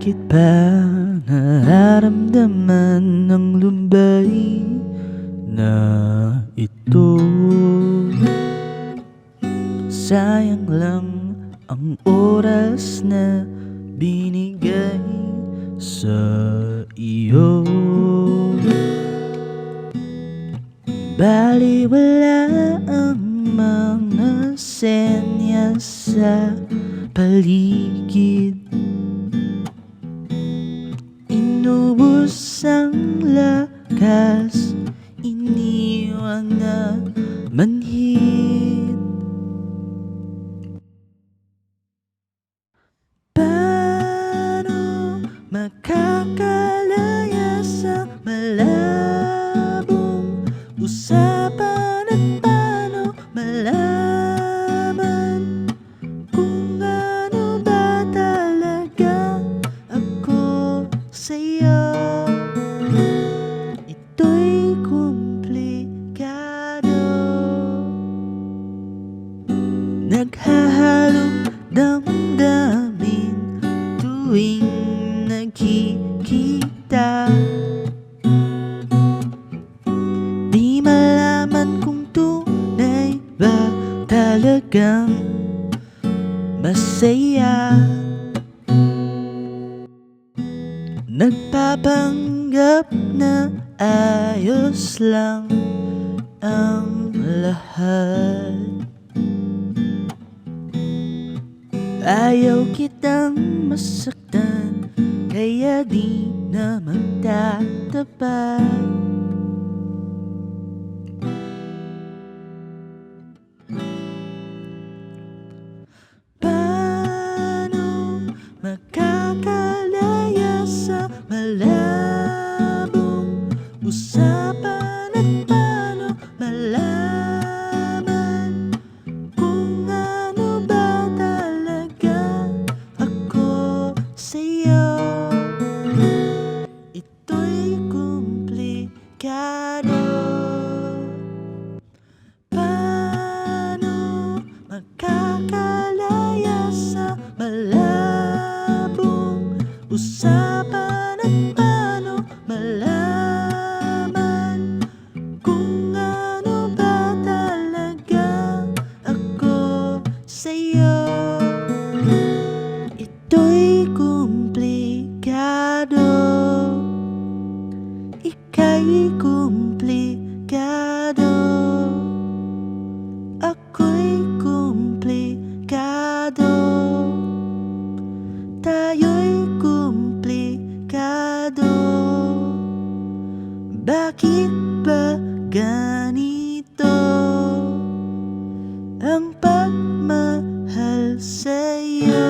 Bakit ba nararamdaman ng lumbay na ito? Sayang lang ang oras na binigay sa iyo. Baliwala ang mga senyas sa paligid. Inubos ang lakas, iniwan na manhid. Paano makakalaya sa malabong usapan at paano malaman kung ano ba talaga ako sa'yo? Ito'y komplikado, naghahalong damdamin tuwing nagkikita. Di malaman kung tunay ba talagang masaya. Nagpapanggap na ayos lang ang lahat. Ayaw kitang masaktan, kaya di na magtatapat. Paano makakalaya sa malabong usapan at paano malaman kung ano ba talaga ako sa'yo? Ito'y komplikado. Paano makakalaya sa malabong usapan at paano malaman kung ano ba talaga ako sa'yo? Ito'y komplikado, ika'y komplikado, ako'y komplikado, tayo'y komplikado. Bakit ba ganito ang pagmahal sa'yo?